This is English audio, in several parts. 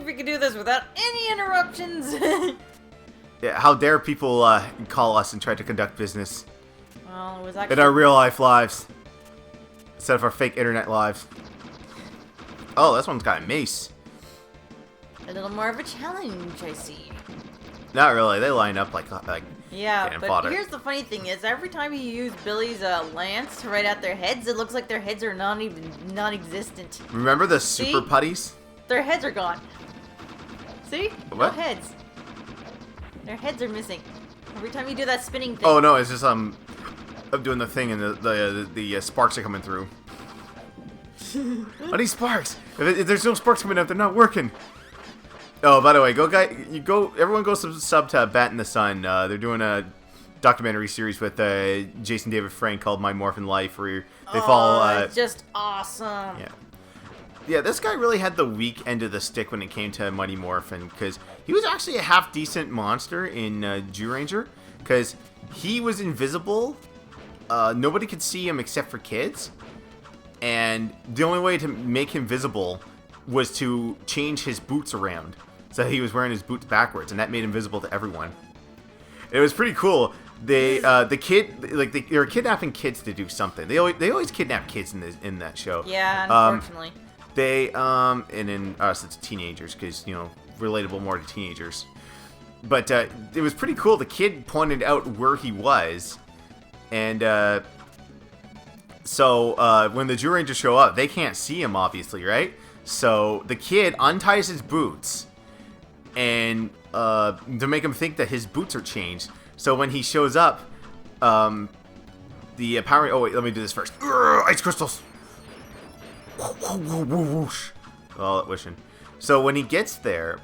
we could do this without any interruptions. Yeah, how dare people call us and try to conduct business Well, it was actually... in our real life lives instead of our fake internet lives. Oh, this one's got a mace. a little more of a challenge, I see. Not really. They line up like Yeah, cannon but fodder. here's the funny thing is, every time you use Billy's lance to write out their heads, it looks like their heads are non-existent. Remember the super See? putties? Their heads are gone. See? What? No heads. Their heads are missing. Every time you do that spinning thing. Oh no, it's just I'm doing the thing and the sparks are coming through. I need sparks. If there's no sparks coming out, they're not working. Oh, by the way, everyone go sub to Bat in the Sun. They're doing a documentary series with Jason David Frank called My Morphin Life, where they follow. It's just awesome. Yeah, this guy really had the weak end of the stick when it came to Mighty Morphin, because he was actually a half-decent monster in Zyuranger, because he was invisible. Nobody could see him except for kids, and the only way to make him visible was to change his boots around, so he was wearing his boots backwards, and that made him visible to everyone. It was pretty cool. They were kidnapping kids to do something. They always kidnap kids in that show. Yeah, unfortunately. And in us it's teenagers, because relatable more to teenagers. But it was pretty cool. The kid pointed out where he was, and so when the Zyurangers show up, they can't see him, obviously, right? So the kid unties his boots, and to make him think that his boots are changed. So when he shows up, the power. Oh wait, let me do this first. Ice crystals. Oh, wishing. So when he gets there,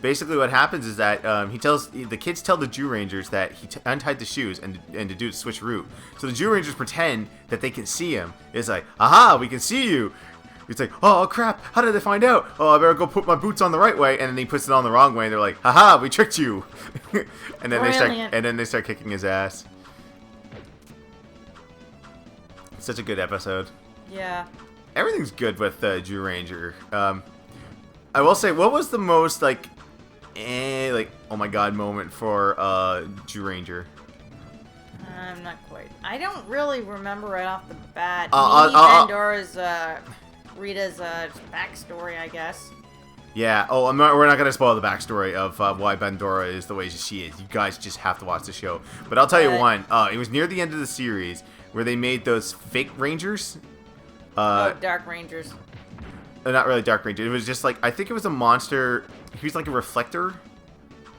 basically what happens is that the kids tell the Zyurangers that he untied the shoes and to do the switch route. So the Zyurangers pretend that they can see him. It's like, aha, we can see you. He's like, oh crap, how did they find out? Oh, I better go put my boots on the right way. And then he puts it on the wrong way. And they're like, haha, we tricked you. and then they start kicking his ass. Such a good episode. Yeah. Everything's good with Zyuranger. I will say, what was the most oh my god moment for Zyuranger? I'm not quite. I don't really remember right off the bat. Pandora's Rita's backstory, I guess. Yeah. Oh, we're not gonna spoil the backstory of why Pandora is the way she is. You guys just have to watch the show. But I'll tell you one. It was near the end of the series where they made those fake Rangers. Dark Rangers. Not really Dark Ranger. It was just I think it was a monster. He was like a reflector.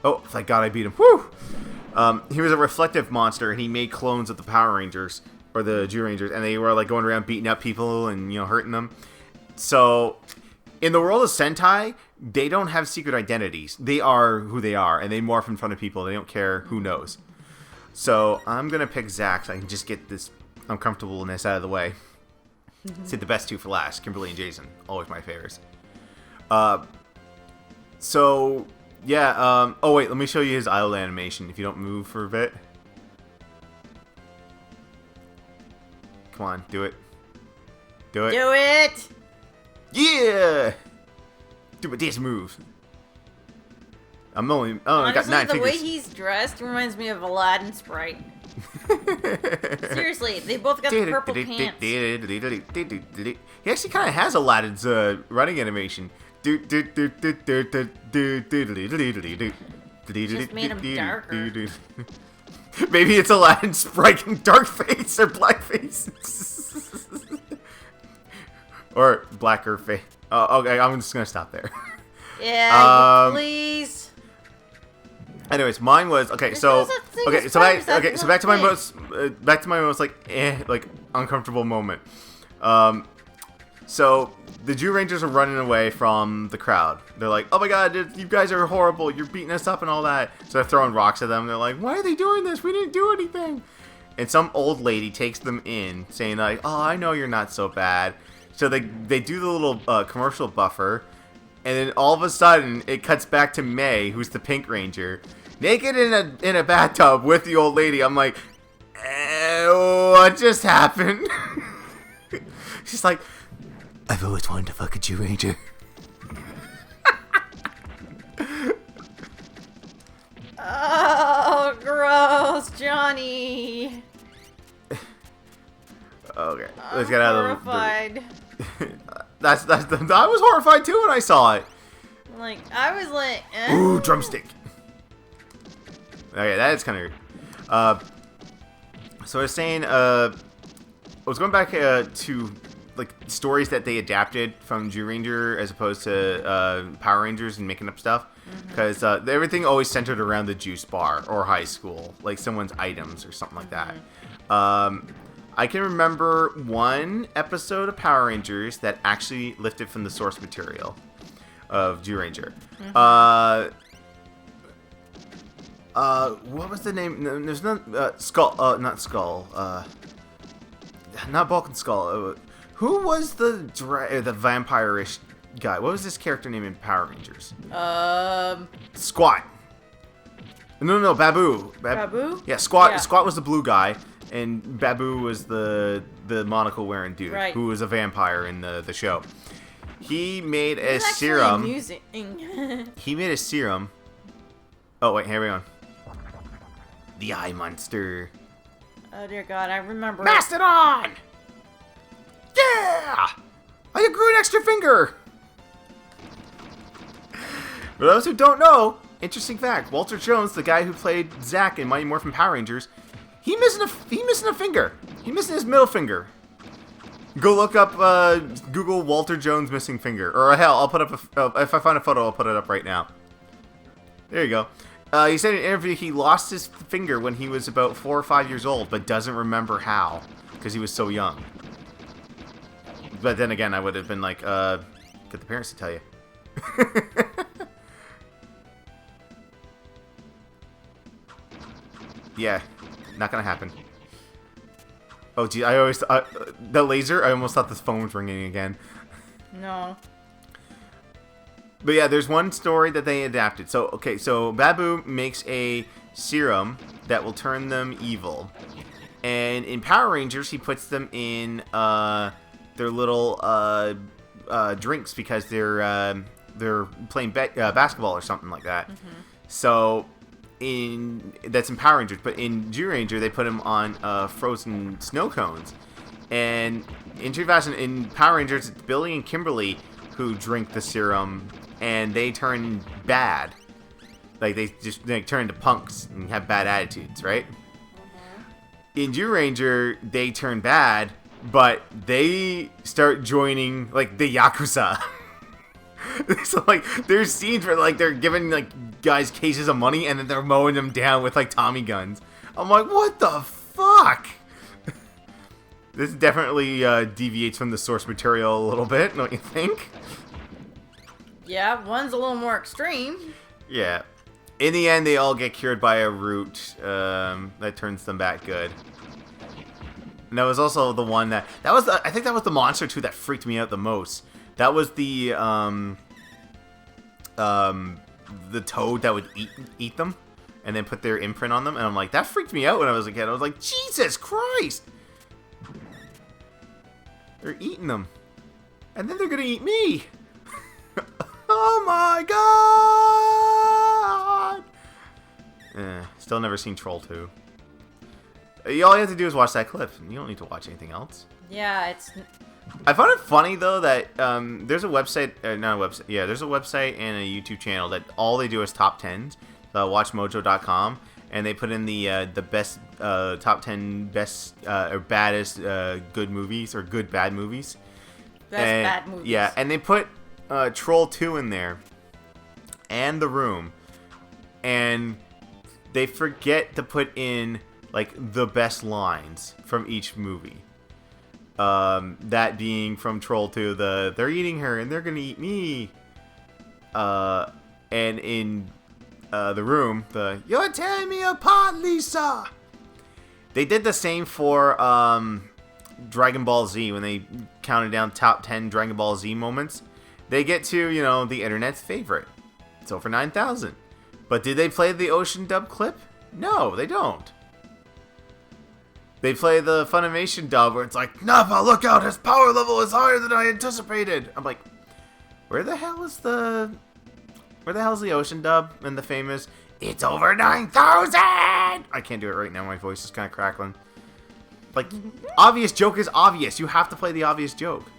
Oh, thank God I beat him. Woo! He was a reflective monster, and he made clones of the Power Rangers, or the Zyurangers, and they were going around beating up people and hurting them. So, in the world of Sentai, they don't have secret identities. They are who they are, and they morph in front of people. They don't care who knows. So, I'm going to pick Zack so I can just get this uncomfortableness out of the way. Save the best two for last. Kimberly and Jason. Always my favorites. So, yeah. Oh, wait. Let me show you his idle animation if you don't move for a bit. Come on. Do it. Do it. Do it! Yeah! Do a dance move. I got 9 Honestly, the way fingers. he's dressed reminds me of Aladdin Sprite. Seriously, they both got the purple pants. He actually kind of has Aladdin's running animation. Just made him darker. Maybe it's Aladdin striking dark face or black face. Or blacker face. Oh, okay, I'm just gonna stop there. Yeah, please. Anyways, mine was back to my most uncomfortable moment. So the Zyurangers are running away from the crowd. They're like, "Oh my god, you guys are horrible! You're beating us up and all that." So they're throwing rocks at them. They're like, "Why are they doing this? We didn't do anything." And some old lady takes them in, saying like, "Oh, I know you're not so bad." So they do the little commercial buffer, and then all of a sudden it cuts back to May, who's the Pink Ranger, naked in a bathtub with the old lady. I'm like, what just happened? She's like, I've always wanted to fuck a Zyuranger. house, Johnny. Okay, let's get out of the... horrified. I was horrified too when I saw it. Like, I was like, Ooh, drumstick. Okay, that is kind of weird. So I was saying, I was going back to like stories that they adapted from Zyuranger as opposed to Power Rangers and making up stuff, because everything always centered around the juice bar or high school, like someone's items or something like that. I can remember one episode of Power Rangers that actually lifted from the source material of Zyuranger. What was the name? No, there's no Skull. Not Skull. Not Bulk and Skull. Who was the vampire-ish guy? What was this character name in Power Rangers? Squat. No, Babu. Babu? Yeah, Squat. Yeah. Squat was the blue guy, and Babu was the monocle-wearing dude who was a vampire in the show. He made a serum. He made a serum. Oh wait, here we go. The Eye Monster. Oh dear God, I remember. Mastodon! Yeah! I grew an extra finger! For those who don't know, interesting fact, Walter Jones, the guy who played Zack in Mighty Morphin Power Rangers, he missing a finger. He missing his middle finger. Go look up, Google Walter Jones missing finger. Or hell, I'll put up if I find a photo, I'll put it up right now. There you go. He said in an interview he lost his finger when he was about 4 or 5 years old, but doesn't remember how, because he was so young. But then again, I would have been like, get the parents to tell you. Yeah, not gonna happen. Oh, gee, the laser, I almost thought this phone was ringing again. No. But yeah, there's one story that they adapted. So, okay, so Babu makes a serum that will turn them evil. And in Power Rangers, he puts them in their little drinks because they're playing basketball or something like that. So, that's in Power Rangers. But in Zyuranger, they put them on frozen snow cones. And in Power Rangers, it's Billy and Kimberly who drink the serum, and they turn bad. Like, they turn into punks and have bad attitudes, right? In Zyuranger, they turn bad, but they start joining, like, the Yakuza. So, like, there's scenes where, like, they're giving, like, guys cases of money, and then they're mowing them down with, like, Tommy guns. I'm like, what the fuck? This definitely deviates from the source material a little bit, don't you think? Yeah, one's a little more extreme. Yeah. In the end, they all get cured by a root that turns them back good. And that was also the one I think that was the monster too that freaked me out the most. That was the toad that would eat them and then put their imprint on them, and I'm like, that freaked me out when I was a kid. I was like, Jesus Christ! They're eating them. And then they're gonna eat me! Oh my god! Still never seen Troll 2. All you have to do is watch that clip. You don't need to watch anything else. Yeah, it's... I found it funny, though, that there's a website... not a website. Yeah, there's a website and a YouTube channel that all they do is top 10s. WatchMojo.com. And they put in the best... top 10 best... or baddest good movies, or good bad movies. Bad movies. Yeah, and they put... Troll 2 in there, and The Room, and they forget to put in, like, the best lines from each movie. That being from Troll 2, they're eating her and they're gonna eat me. And in The Room, you're tearing me apart, Lisa. They did the same for Dragon Ball Z when they counted down top 10 Dragon Ball Z moments. They get to, the internet's favorite. It's over 9,000. But did they play the Ocean dub clip? No, they don't. They play the Funimation dub where it's like, Nappa, look out, his power level is higher than I anticipated. I'm like, where the hell is the Ocean dub and the famous, It's over 9,000! I can't do it right now. My voice is kind of crackling. Like, obvious joke is obvious. You have to play the obvious joke.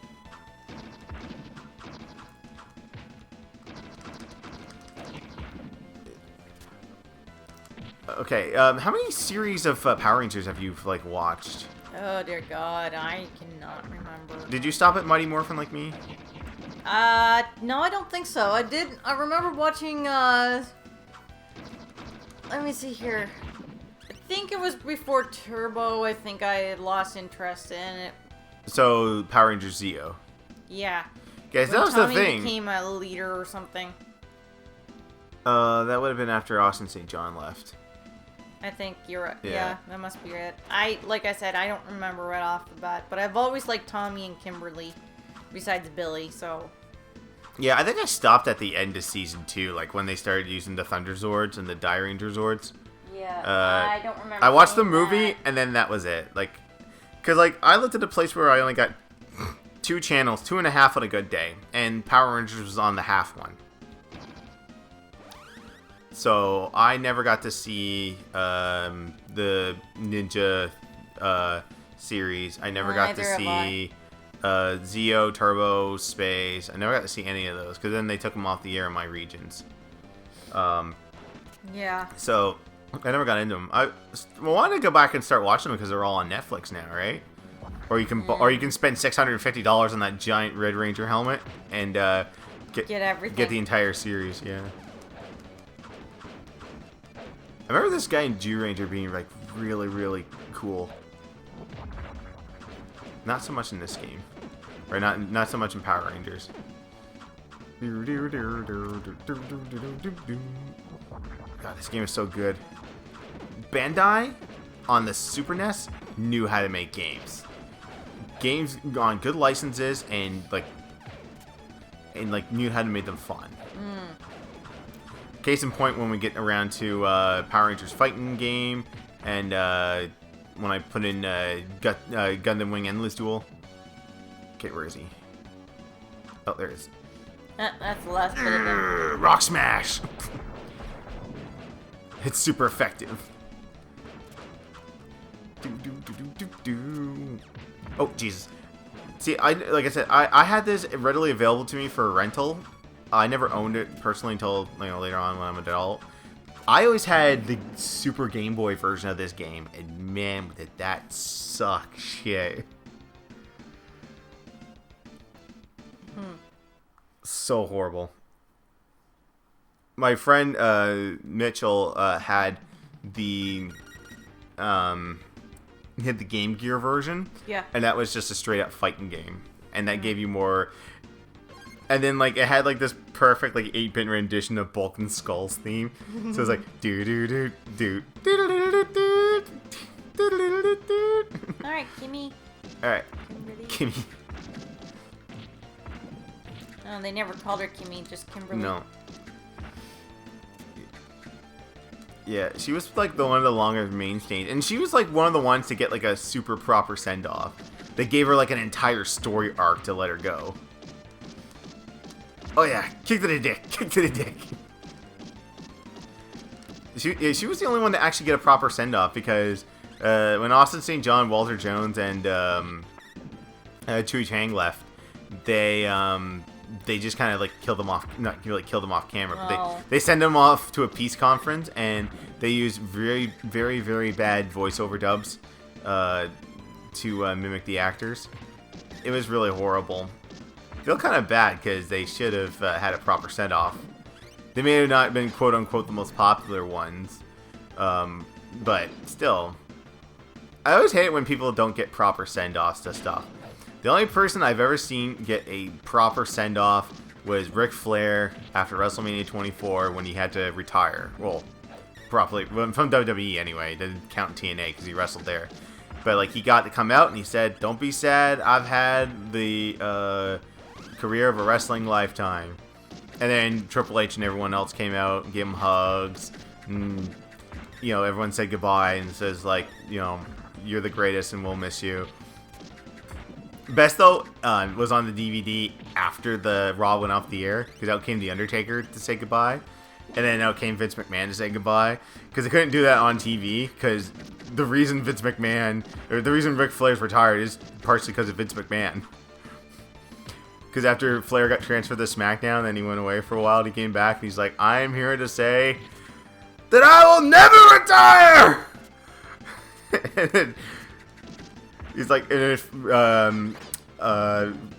Okay, how many series of Power Rangers have you, like, watched? Oh, dear God. I cannot remember. Did you stop at Mighty Morphin like me? No, I don't think so. I remember watching, let me see here. I think it was before Turbo. I think I had lost interest in it. So, Power Rangers Zeo. Yeah. Guys, When that was Tommy the thing. became a leader or something. That would have been after Austin St. John left. I think you're right. Yeah. Yeah, that must be it. Like I said, I don't remember right off the bat, but I've always liked Tommy and Kimberly, besides Billy, so... Yeah, I think I stopped at the end of Season 2, like when they started using the Thunder Zords and the Zyuranger Zords. Yeah, I don't remember. I watched the movie, that. and then that was it. Like, because, like, I looked at a place where I only got 2 channels, 2.5 on a good day, and Power Rangers was on the half one. So, I never got to see the Ninja series. I never got to see Zeo, Turbo, Space. I never got to see any of those, because then they took them off the air in my regions. Yeah. So, I never got into them. I wanted to go back and start watching them because they're all on Netflix now, right? Or you can spend $650 on that giant Red Ranger helmet and get everything. Get the entire series. Yeah. I remember this guy in Zyuranger being like really, really cool. Not so much in this game, or not so much in Power Rangers. God, this game is so good. Bandai on the Super NES knew how to make games. Games on good licenses and knew how to make them fun. Case in point, when we get around to Power Rangers fighting game, and when I put in Gundam Wing Endless Duel. Okay, where is he? Oh, there he is. That's the last bit of it. Rock Smash! It's super effective. Oh, Jesus. See, like I said, I had this readily available to me for rental. I never owned it personally until later on when I'm an adult. I always had the Super Game Boy version of this game, and man, did that suck shit. So horrible. My friend Mitchell had the Game Gear version. Yeah. And that was just a straight up fighting game, and that gave you more. And then it had this perfect 8-bit rendition of Bulk and Skull's theme. So it's like do do do do do do do do. All right, Kimmy. All right, Kimberly. Kimmy. Oh, they never called her Kimmy, just Kimberly. No. Yeah, she was one of the longest mainstays, and she was one of the ones to get a super proper send off. They gave her an entire story arc to let her go. Oh yeah, kick to the dick, kick to the dick. She was the only one to actually get a proper send off, because when Austin St. John, Walter Jones, and Chui Chang left, they just kind of killed them off, not really killed them off camera, but they send them off to a peace conference, and they use very, very, very bad voiceover dubs to mimic the actors. It was really horrible. I feel kind of bad because they should have had a proper send off. They may have not been quote unquote the most popular ones, but still, I always hate it when people don't get proper send offs to stuff. The only person I've ever seen get a proper send-off was Ric Flair after WrestleMania 24 when he had to retire. Well, properly, from WWE anyway. Didn't count TNA because he wrestled there. But he got to come out and he said, "Don't be sad, I've had the career of a wrestling lifetime." And then Triple H and everyone else came out and gave him hugs. And, everyone said goodbye and says, "You're the greatest and we'll miss you." Best though was on the DVD after the Raw went off the air, because out came the Undertaker to say goodbye, And then out came Vince McMahon to say goodbye. Because they couldn't do that on TV. Because the reason Vince McMahon, or the reason Ric Flair's retired is partially because of Vince McMahon. Because after Flair got transferred to SmackDown, then he went away for a while, and he came back, and he's like, I am here to say that I will never retire! And then he's like, and if,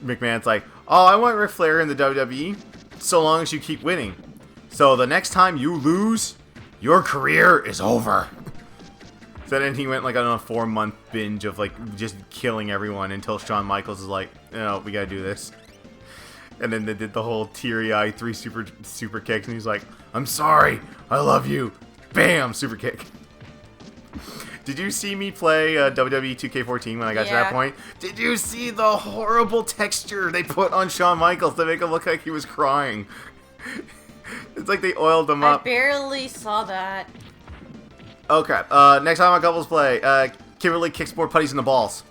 McMahon's like, oh, I want Ric Flair in the WWE so long as you keep winning. So the next time you lose, your career is over. So then he went like on a 4-month binge of like just killing everyone until Shawn Michaels is like, no, we gotta do this. And then they did the whole teary-eyed 3 super kicks, and he's like, I'm sorry, I love you. Bam, super kick. Did you see me play WWE 2K14 when I got to that point? Did you see the horrible texture they put on Shawn Michaels to make him look like he was crying? It's like they oiled him up. I barely saw that. Okay, next time on Couples Play, Kimberly kicks more putties in the balls.